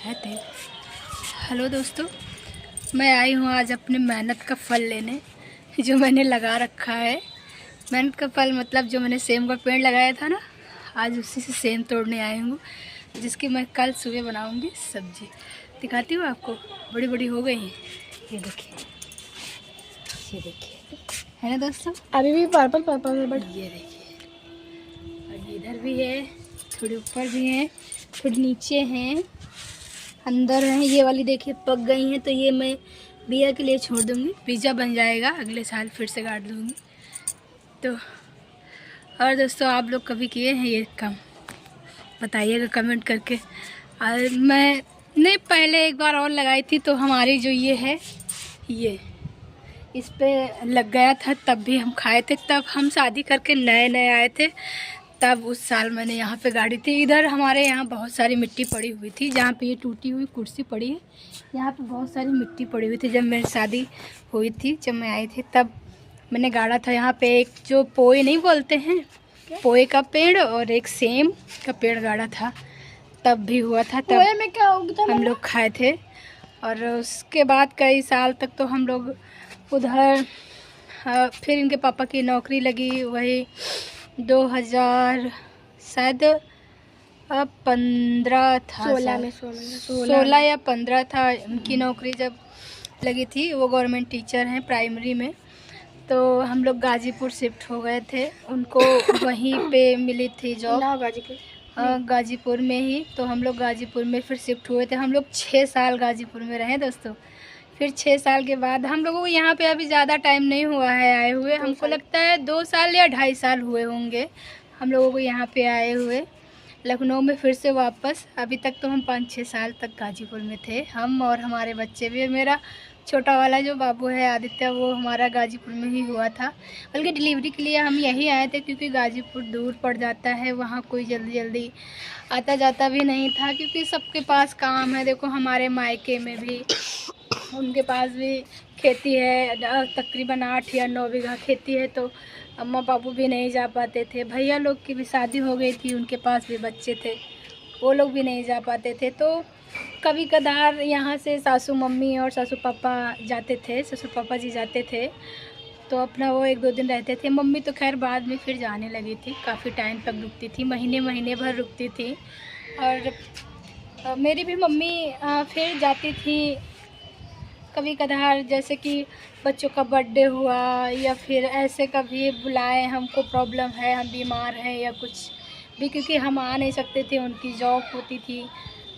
है तेरे। हेलो दोस्तों, मैं आई हूँ आज अपने मेहनत का फल लेने, जो मैंने लगा रखा है। मेहनत का फल मतलब जो मैंने सेम का पेड़ लगाया था ना, आज उसी से सेम तोड़ने आई हूँ, जिसकी मैं कल सुबह बनाऊँगी सब्जी। दिखाती हूँ आपको, बड़ी बड़ी हो गई हैं। ये देखिए, ये देखिए, है ना दोस्तों। अभी भी पर्पल पर्पल बट ये देखिए, और इधर भी है, थोड़ी ऊपर भी है, थोड़ी नीचे हैं, अंदर हैं। ये वाली देखिए पक गई हैं, तो ये मैं बिया के लिए छोड़ दूँगी, बीजा बन जाएगा, अगले साल फिर से काट दूँगी। तो और दोस्तों, आप लोग कभी किए हैं ये काम? बताइएगा कमेंट करके। और मैंने पहले एक बार और लगाई थी, तो हमारी जो ये है, ये इस पे लग गया था, तब भी हम खाए थे। तब हम शादी करके नए नए आए थे, तब उस साल मैंने यहाँ पे गाड़ी थी। इधर हमारे यहाँ बहुत सारी मिट्टी पड़ी हुई थी, जहाँ पे ये टूटी हुई कुर्सी पड़ी है, यहाँ पे बहुत सारी मिट्टी पड़ी हुई थी। जब मेरी शादी हुई थी, जब मैं आई थी, तब मैंने गाड़ा था यहाँ पे। एक जो पोए नहीं बोलते हैं, पोए का पेड़, और एक सेम का पेड़ गाड़ा था, तब भी हुआ था। तब में क्या उगता हम लोग खाए थे। और उसके बाद कई साल तक तो हम लोग उधर, फिर इनके पापा की नौकरी लगी, वही 2000 शायद 15 था, 16 या 15 था उनकी नौकरी जब लगी थी। वो गवर्नमेंट टीचर हैं प्राइमरी में। तो हम लोग गाजीपुर शिफ्ट हो गए थे, उनको वहीं पे मिली थी जॉब, गाजीपुर में ही। तो हम लोग गाजीपुर में फिर शिफ्ट हुए थे। हम लोग 6 साल गाजीपुर में रहे दोस्तों। फिर 6 साल के बाद हम लोगों को यहाँ पे अभी ज़्यादा टाइम नहीं हुआ है आए हुए, हमको लगता है 2 साल या 2.5 साल हुए होंगे हम लोगों को यहाँ पे आए हुए, लखनऊ में फिर से वापस। अभी तक तो हम 5-6 साल तक गाजीपुर में थे, हम और हमारे बच्चे भी। मेरा छोटा वाला जो बाबू है आदित्य, वो हमारा गाजीपुर में ही हुआ था। बल्कि डिलीवरी के लिए हम यहीं आए थे, क्योंकि गाजीपुर दूर पड़ जाता है, वहाँ कोई जल्दी जल्दी आता जाता भी नहीं था, क्योंकि सबके पास काम है। देखो हमारे मायके में भी, उनके पास भी खेती है, तकरीबन 8 या 9 बीघा खेती है, तो अम्मा बाबू भी नहीं जा पाते थे। भैया लोग की भी शादी हो गई थी, उनके पास भी बच्चे थे, वो लोग भी नहीं जा पाते थे। तो कभी कदार यहाँ से सासू मम्मी और सासू पापा जाते थे, ससुर पापा जी जाते थे, तो अपना वो 1-2 दिन रहते थे। मम्मी तो खैर बाद में फिर जाने लगी थी, काफ़ी टाइम तक रुकती थी, महीने भर रुकती थी। और मेरी भी मम्मी फिर जाती थी कभी कदार, जैसे कि बच्चों का बर्थडे हुआ, या फिर ऐसे कभी बुलाए, हमको प्रॉब्लम है, हम बीमार हैं या कुछ भी, क्योंकि हम आ नहीं सकते थे, उनकी जॉब होती थी।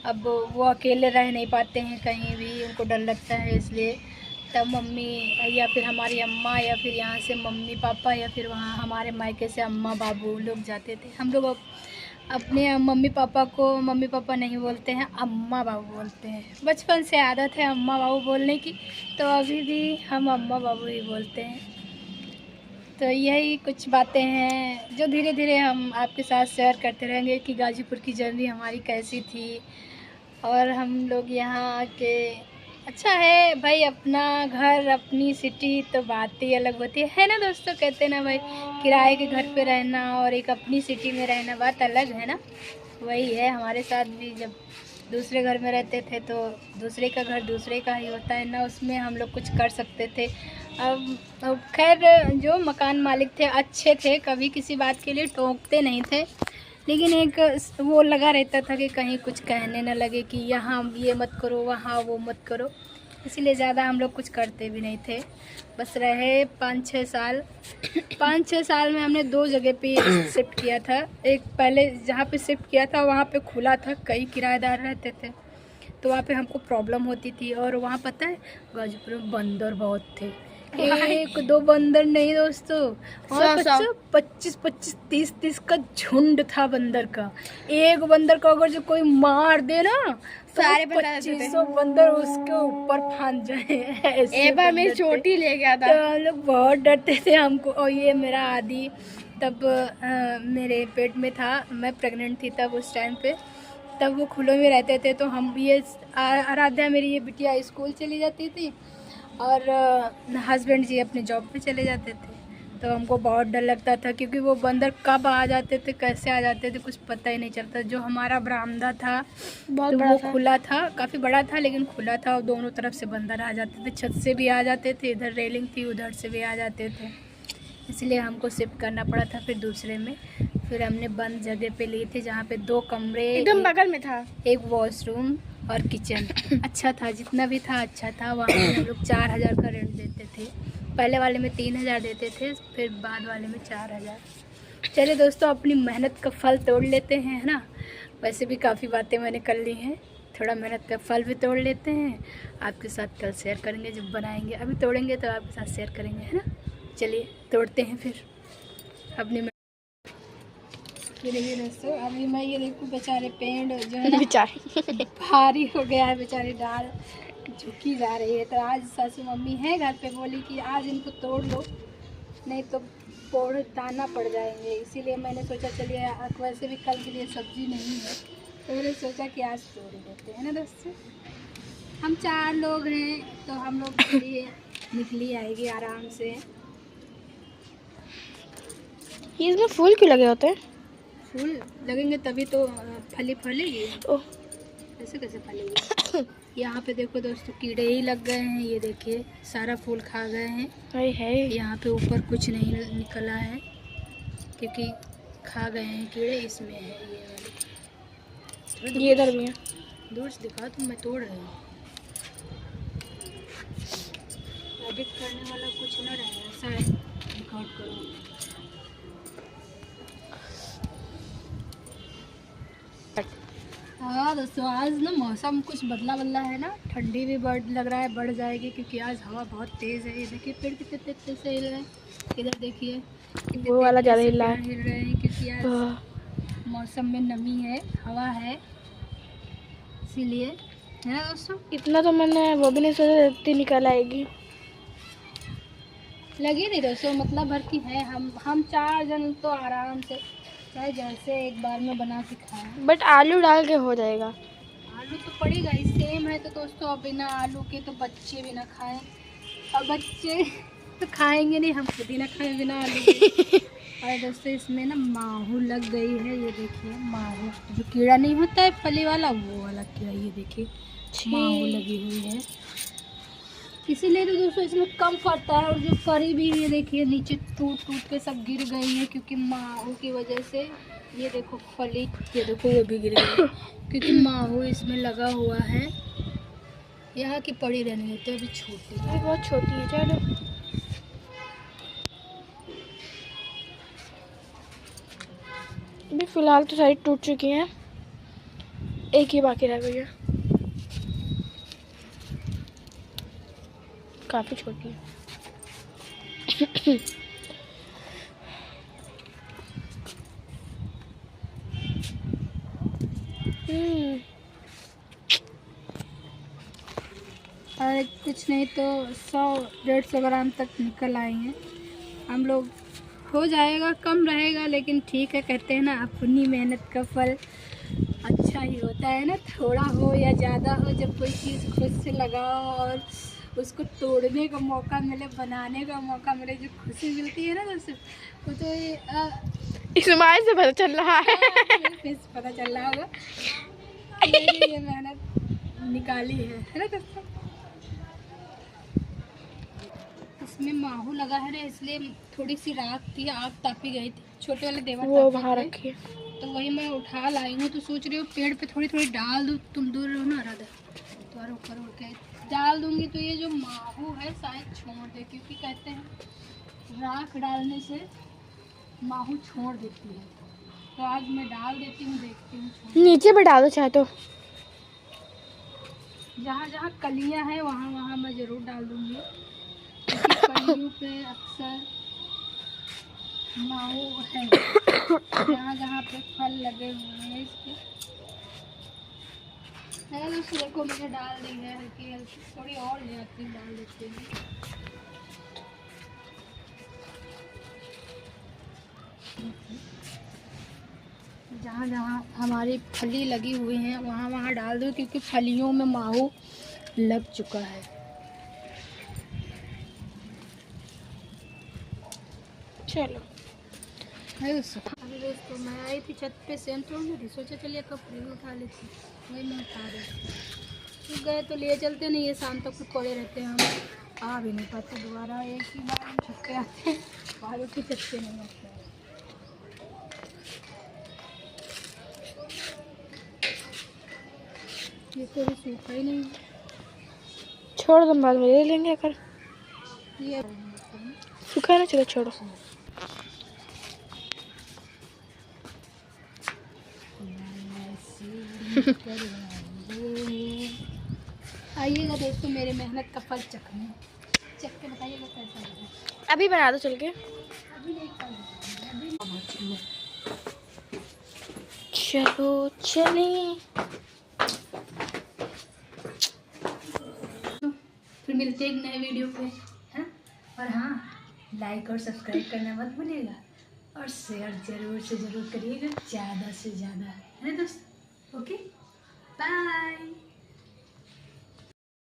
अब वो अकेले रह नहीं पाते हैं कहीं भी, उनको डर लगता है, इसलिए तब मम्मी या फिर हमारी अम्मा, या फिर यहाँ से मम्मी पापा, या फिर वहाँ हमारे मायके से अम्मा बाबू लोग जाते थे। हम लोग अपने मम्मी पापा को मम्मी पापा नहीं बोलते हैं, अम्मा बाबू बोलते हैं। बचपन से आदत है अम्मा बाबू बोलने की, तो अभी भी हम अम्मा बाबू ही बोलते हैं। तो यही कुछ बातें हैं जो धीरे धीरे हम आपके साथ शेयर करते रहेंगे, कि गाजीपुर की जर्नी हमारी कैसी थी। और हम लोग यहाँ आके, अच्छा है भाई, अपना घर अपनी सिटी तो बात ही अलग होती है ना दोस्तों। कहते हैं ना भाई, किराए के घर पे रहना और एक अपनी सिटी में रहना बात अलग है ना। वही है हमारे साथ भी, जब दूसरे घर में रहते थे तो दूसरे का घर दूसरे का ही होता है ना, उसमें हम लोग कुछ कर सकते थे। अब खैर जो मकान मालिक थे अच्छे थे, कभी किसी बात के लिए टोकते नहीं थे, लेकिन एक वो लगा रहता था कि कहीं कुछ कहने न लगे कि यहाँ ये मत करो, वहाँ वो मत करो, इसीलिए ज़्यादा हम लोग कुछ करते भी नहीं थे। बस रहे 5-6 साल। 5-6 साल में हमने 2 जगह पे शिफ्ट किया था। एक पहले जहाँ पे शिफ्ट किया था वहाँ पे खुला था, कई किराएदार रहते थे, तो वहाँ पे हमको प्रॉब्लम होती थी। और वहाँ पता है गाजीपुर में बंदर बहुत थे, 1-2 बंदर नहीं दोस्तों, वहाँ 25-25, 30-30 का झुंड था बंदर का। एक बंदर को अगर जो कोई मार दे ना, सारे 2500 बंदर उसके ऊपर फांद जाए। एक बार मेरी चोटी ले गया था, तो हम लोग बहुत डरते थे हमको। और ये मेरा आदि तब मेरे पेट में था, मैं प्रेग्नेंट थी तब उस टाइम पे, तब वो खुले में रहते थे। तो हम ये आराध्या मेरी ये बिटिया स्कूल चली जाती थी, और हस्बैंड जी अपने जॉब पे चले जाते थे, तो हमको बहुत डर लगता था, क्योंकि वो बंदर कब आ जाते थे, कैसे आ जाते थे, कुछ पता ही नहीं चलता। जो हमारा बरामदा था बहुत तो बड़ा वो था। खुला था, काफ़ी बड़ा था लेकिन खुला था, और दोनों तरफ से बंदर आ जाते थे, छत से भी आ जाते थे, इधर रेलिंग थी उधर से भी आ जाते थे, इसलिए हमको शिफ्ट करना पड़ा था फिर दूसरे में। फिर हमने बंद जगह पे लिए थे जहाँ पे 2 कमरे, एकदम बगल में था, एक वॉशरूम और किचन। अच्छा था, जितना भी था अच्छा था। वहाँ पे हम लोग 4000 का रेंट देते थे। पहले वाले में 3000 देते थे, फिर बाद वाले में 4000। चलिए दोस्तों, अपनी मेहनत का फल तोड़ लेते हैं, है ना। वैसे भी काफ़ी बातें मैंने कर ली हैं, थोड़ा मेहनत का फल भी तोड़ लेते हैं। आपके साथ कल शेयर करेंगे जब बनाएंगे, अभी तोड़ेंगे तो आपके साथ शेयर करेंगे, है ना। चलिए तोड़ते हैं फिर अपनी। ये देखिए दोस्तों, अभी मैं ये देखूँ बेचारे पेड़ जो है ना बेचारे भारी हो गया है, बेचारी डाल झुकी जा रही है। तो आज सासू मम्मी है घर पे, बोली कि आज इनको तोड़ लो, नहीं तो पोड़ दाना पड़ जाएंगे। इसीलिए मैंने सोचा चलिए, वैसे भी कल के लिए सब्जी नहीं है तो मैंने सोचा कि आज तोड़ लेते हैं ना दोस्तों। हम 4 लोग हैं तो हम लोग के लिए निकली आएगी आराम से। ये इसमें फूल क्यों लगे होते हैं? फूल लगेंगे तभी तो फली फलेगी, ओह, ऐसे कैसे फलेगी। यहाँ पे देखो दोस्तों, कीड़े ही लग गए हैं, ये देखिए सारा फूल खा गए हैं। हाय हाय। यहाँ पे ऊपर कुछ नहीं निकला है क्योंकि खा गए हैं कीड़े, इसमें है ये वाली। ये इधर भी है। दूर से दिखाओ तो मैं तोड़ रही हूँ। एडिट करने वाला कुछ न रहे, ऐसा रिकॉर्ड करो। हाँ दोस्तों, आज ना मौसम कुछ बदला बदला है ना, ठंडी भी लग रहा है बढ़ जाएगी, क्योंकि आज हवा बहुत तेज़ है। ये देखिए पेड़ कितने तेज से हिल रहे हैं, इधर देखिए वो वाला ज़्यादा हिल रहा हिल रहे हैं, क्योंकि आज मौसम में नमी है, हवा है, इसीलिए, है ना दोस्तों। इतना तो मैंने वो भी नहीं सोचा इतनी निकल आएगी। लगी नहीं दोस्तों, मतलब भर की है। हम 4 जन तो आराम से, चाहे जैसे एक बार में बना के खाएं। बट आलू डाल के हो जाएगा। आलू तो पड़ेगा ही, सेम है तो दोस्तों। अब बिना आलू के तो बच्चे भी ना खाएं, और बच्चे तो खाएंगे नहीं, हम खुद ही ना खाएं बिना आलू के। और दोस्तों इसमें ना माहू लग गई है, ये देखिए माहू, जो कीड़ा नहीं होता है फली वाला, वो वाला कीड़ा, ये देखिए माहू लगी हुई है। इसीलिए तो दोस्तों इसमें कम फटता है, और जो फरी भी ये देखिए नीचे टूट टूट के सब गिर गई है, क्योंकि माहू की वजह से। ये देखो फली, ये देखो वो भी गिर गई क्योंकि माहू इसमें लगा हुआ है। यहाँ की पड़ी रहने देते हैं, अभी छोटी है, बहुत छोटी है। चलो अभी फिलहाल तो सारी टूट चुकी हैं, एक ही बाकी रह गई है, काफ़ी छोटी है। और कुछ नहीं तो 100-150 ग्राम तक निकल आई हैं। हम लोग हो जाएगा, कम रहेगा लेकिन ठीक है, कहते हैं ना अपनी मेहनत का फल अच्छा ही होता है ना। थोड़ा हो या ज़्यादा हो, जब कोई चीज़ खुद से लगाओ और उसको तोड़ने का मौका मिले, बनाने का मौका मिले, जो खुशी मिलती है ना दोस्तों, वो तो इस्माइल से पता चल रहा है। पता चल रहा होगा, मेरी ये मेहनत निकाली है ना दोस्तों। इसमें माहू लगा है ना, इसलिए थोड़ी सी राख थी, आग तापी गई थी, छोटे वाले देवर वो वहाँ रखी है, तो वही मैं उठा लाई हूँ। तो सोच रही हूँ पेड़ पे थोड़ी थोड़ी डाल दूँ, तुम दूर रहो ना राधा, तो ऊपर उड़ के डाल दूँगी तो ये जो माहू है शायद छोड़ दे, क्योंकि कहते हैं राख डालने से माहू छोड़ देती है। तो आज मैं डाल देती हूँ, देखती हूँ। नीचे पे डाल दो चाहे तो, जहाँ जहाँ कलियाँ हैं वहाँ वहाँ मैं ज़रूर डाल दूँगी, क्योंकि कलियों पे अक्सर माहू है। जहाँ जहाँ पे फल लगे हुए हैं इसके, है दोस्तों। देखो मैंने डाल दी है, हल्की हल्की, थोड़ी और ले आती हूँ, डाल देती हूँ। जहाँ जहाँ हमारी फली लगी हुई हैं वहाँ वहाँ डाल दो, क्योंकि फलियों में माहू लग चुका है। चलो अभी दोस्तों मैं आई थी छत पे सेंट होंगी थी, सोचा चलिए कपड़े में उठा लेती, वही मैं उठा रही थी। तो गए तो लिए चलते नहीं है, शाम तक तो पड़े रहते हैं, हम आ भी नहीं पाते, दोबारा एक ही बार हम छत पे आते हैं, बाहर उठ के छत पे नहीं आते हैं। ये तो भी सूखा ही नहीं छोड़ दो, बाद में ले लेंगे अगर ये सूखा ना। चलो छोड़ो। आइएगा दोस्तों मेरे मेहनत का फल चखने, चख के बताइएगा कैसा लगा। अभी बना दो चल के। अभी नहीं खाऊंगी, चलो चलें। फिर मिलते हैं एक नए वीडियो पे, हैं? और हाँ, लाइक और सब्सक्राइब करना मत भूलिएगा, और शेयर जरूर से ज़रूर करिएगा, ज़्यादा से ज़्यादा, है ना दोस्त? Okay, bye.